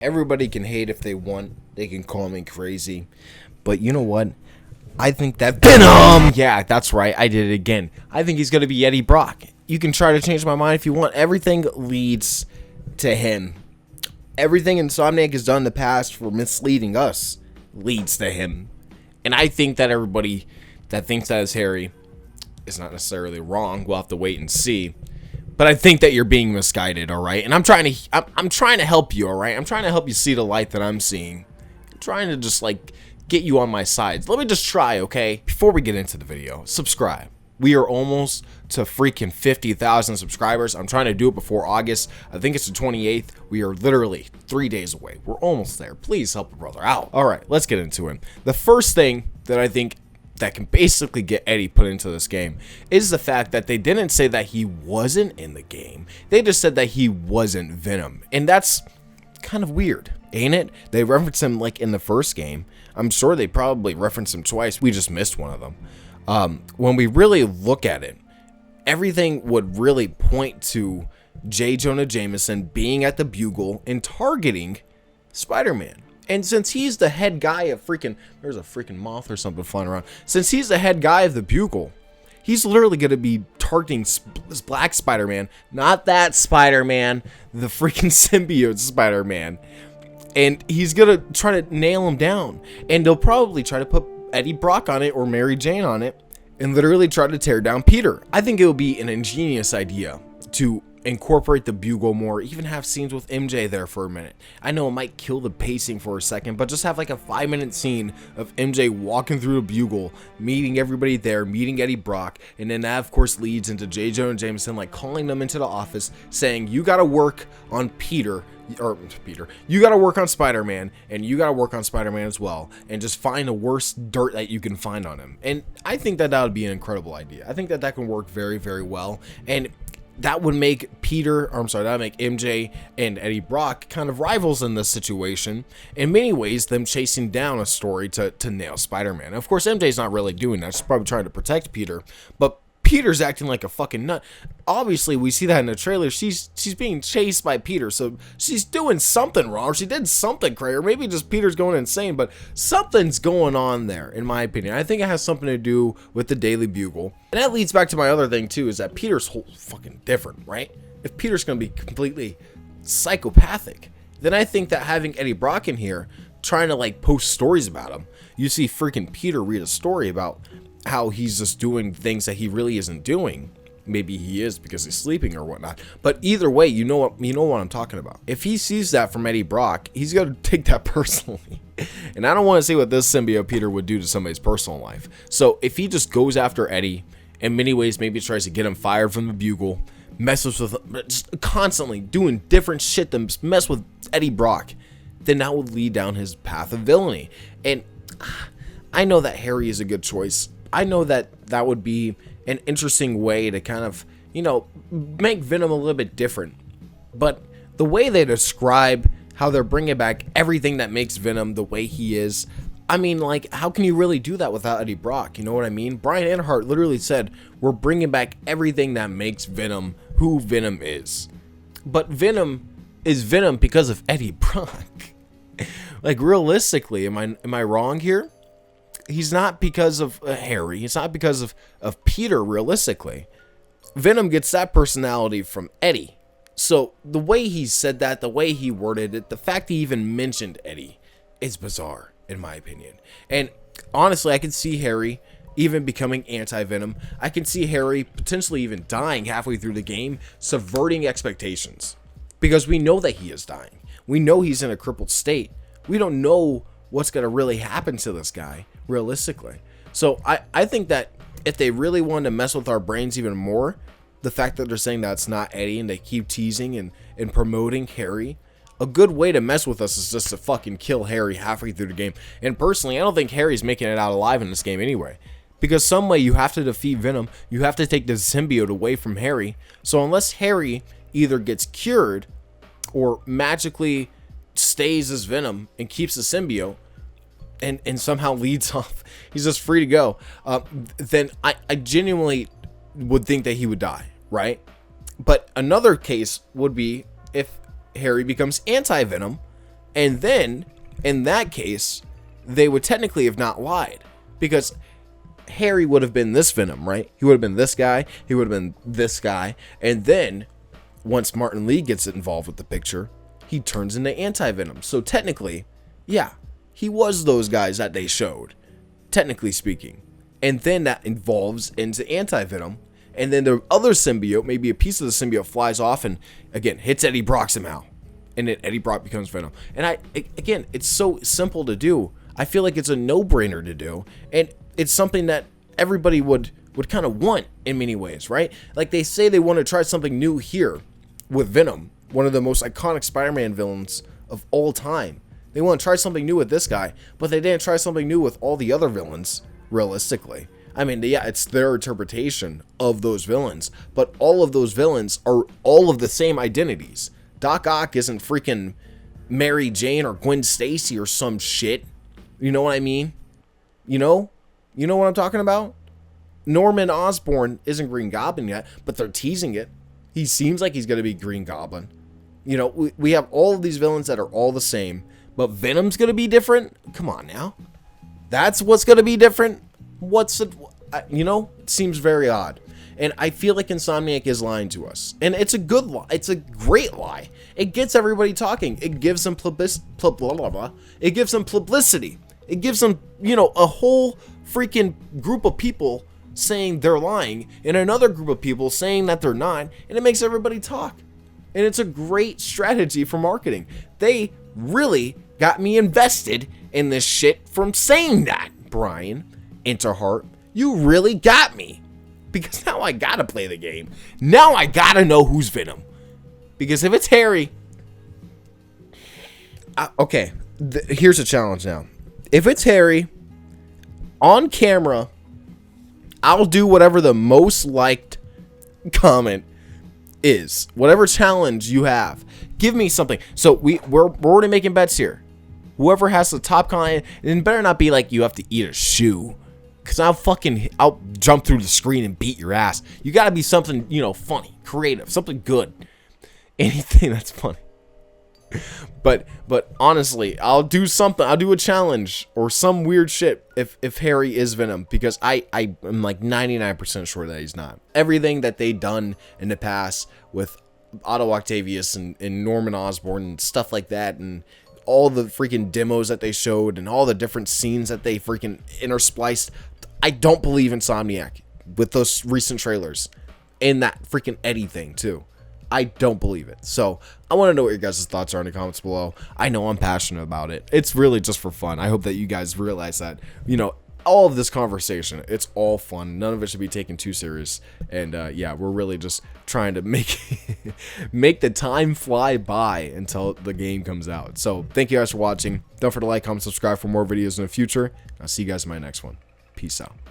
Everybody can hate if they want. They can call me crazy. But you know what? I think that VENOM! Yeah, that's right. I did it again. I think he's going to be Eddie Brock. You can try to change my mind if you want. Everything leads to him. Everything Insomniac has done in the past for misleading us leads to him. And I think that everybody that thinks that is Harry is not necessarily wrong. We'll have to wait and see. But I think that you're being misguided, all right? And I'm trying to help you, all right? I'm trying to help you see the light that I'm seeing. I'm trying to just like get you on my side. Let me just try, okay? Before we get into the video, subscribe. We are almost to freaking 50,000 subscribers. I'm trying to do it before August. I think it's the 28th. We are literally 3 days away. We're almost there. Please help a brother out. All right, let's get into it. The first thing that I think that can basically get Eddie put into this game is the fact that they didn't say that he wasn't in the game. They just said that he wasn't Venom. And that's kind of weird, ain't it? They referenced him like in the first game. I'm sure they probably referenced him twice. We just missed one of them. When we really look at it, everything would really point to J. Jonah Jameson being at the Bugle and targeting Spider-Man. And since he's the head guy of there's a freaking moth or something flying around. Since he's the head guy of the Bugle, he's literally going to be targeting this black Spider-Man, not that Spider-Man, the freaking symbiote Spider-Man. And he's going to try to nail him down. And they'll probably try to put Eddie Brock on it or Mary Jane on it and literally try to tear down Peter. I think it would be an ingenious idea to incorporate the Bugle more, even have scenes with MJ there for a minute. I know it might kill the pacing for a second, but just have like a 5-minute scene of MJ walking through the Bugle, meeting everybody there, meeting Eddie Brock, and then that of course leads into J. Jonah Jameson like calling them into the office saying, you gotta work on Peter, you gotta work on Spider-Man, and you gotta work on Spider-Man as well, and just find the worst dirt that you can find on him. And I think that that would be an incredible idea. I think that that can work very, very well, and that would make that would make MJ and Eddie Brock kind of rivals in this situation. In many ways, them chasing down a story to nail Spider-Man. Of course, MJ's not really doing that. She's probably trying to protect Peter, but Peter's acting like a fucking nut. Obviously, we see that in the trailer. She's being chased by Peter, so she's doing something wrong. Or she did something crazy, or maybe just Peter's going insane, but something's going on there, in my opinion. I think it has something to do with the Daily Bugle. And that leads back to my other thing, too, is that Peter's whole fucking different, right? If Peter's going to be completely psychopathic, then I think that having Eddie Brock in here, trying to, like, post stories about him, you see freaking Peter read a story about how he's just doing things that he really isn't doing. Maybe he is because he's sleeping or whatnot. But either way, you know what I'm talking about. If he sees that from Eddie Brock, he's gonna take that personally. And I don't want to see what this symbiote Peter would do to somebody's personal life. So if he just goes after Eddie, in many ways maybe tries to get him fired from the Bugle, messes with him, just constantly doing different shit to mess with Eddie Brock, then that would lead down his path of villainy. And I know that Harry is a good choice. I know that that would be an interesting way to kind of, make Venom a little bit different. But the way they describe how they're bringing back everything that makes Venom the way he is, I mean, like, how can you really do that without Eddie Brock? You know what I mean? Brian Enhart literally said, we're bringing back everything that makes Venom who Venom is. But Venom is Venom because of Eddie Brock. Like, realistically, am I wrong here? He's not because of Harry. He's not because of Peter, realistically. Venom gets that personality from Eddie. So the way he said that, the way he worded it, the fact he even mentioned Eddie is bizarre, in my opinion. And honestly, I can see Harry even becoming anti-Venom. I can see Harry potentially even dying halfway through the game, subverting expectations. Because we know that he is dying. We know he's in a crippled state. We don't know what's going to really happen to this guy, realistically. So I think that if they really wanted to mess with our brains even more, the fact that they're saying that's not Eddie and they keep teasing and promoting Harry, a good way to mess with us is just to fucking kill Harry halfway through the game. And personally, I don't think Harry's making it out alive in this game anyway. Because some way you have to defeat Venom, you have to take the symbiote away from Harry. So unless Harry either gets cured or magically stays as Venom and keeps the symbiote and somehow leads off, he's just free to go, then I genuinely would think that he would die, right? But another case would be if Harry becomes anti-Venom, And then, in that case, they would technically have not lied. Because Harry would have been this Venom, right? He would have been this guy. He would have been this guy. And then, once Martin Lee gets involved with the picture, he turns into Anti-Venom. So technically, yeah, he was those guys that they showed, technically speaking. And then that evolves into Anti-Venom. And then the other symbiote, maybe a piece of the symbiote flies off and, again, hits Eddie Brock somehow. And then Eddie Brock becomes Venom. And again, it's so simple to do. I feel like it's a no-brainer to do. And it's something that everybody would kind of want in many ways, right? Like they say they want to try something new here with Venom, one of the most iconic Spider-Man villains of all time. They want to try something new with this guy, but they didn't try something new with all the other villains, realistically. I mean, yeah, it's their interpretation of those villains, but all of those villains are all of the same identities. Doc Ock isn't freaking Mary Jane or Gwen Stacy or some shit. You know what I mean? You know what I'm talking about? Norman Osborn isn't Green Goblin yet, but they're teasing it. He seems like he's going to be Green Goblin. You know, we have all of these villains that are all the same, but Venom's going to be different? Come on now. That's what's going to be different? It seems very odd. And I feel like Insomniac is lying to us. And it's a good lie. It's a great lie. It gets everybody talking. It gives them It gives them publicity. It gives them, a whole freaking group of people saying they're lying and another group of people saying that they're not, and it makes everybody talk. And it's a great strategy for marketing. They really got me invested in this shit from saying that, Brian Interheart. You really got me. Because now I gotta play the game. Now I gotta know who's Venom. Because if it's Harry... okay, here's a challenge now. If it's Harry, on camera, I'll do whatever the most liked comment is. Whatever challenge you have. Give me something. So we're already making bets here. Whoever has the top comment, it better not be like you have to eat a shoe. Because I'll jump through the screen and beat your ass. You gotta be something, funny, creative, something good. Anything that's funny. But honestly, I'll do something. I'll do a challenge or some weird shit if Harry is Venom, because I am like 99% sure that he's not. Everything that they done in the past with Otto Octavius and Norman Osborn and stuff like that, and all the freaking demos that they showed and all the different scenes that they freaking interspliced, I don't believe Insomniac with those recent trailers and that freaking Eddie thing too. I don't believe it. So I want to know what your guys' thoughts are in the comments below. I know I'm passionate about it. It's really just for fun. I hope that you guys realize that, all of this conversation, it's all fun. None of it should be taken too serious. And yeah, we're really just trying to make the time fly by until the game comes out. So thank you guys for watching. Don't forget to like, comment, subscribe for more videos in the future. I'll see you guys in my next one. Peace out.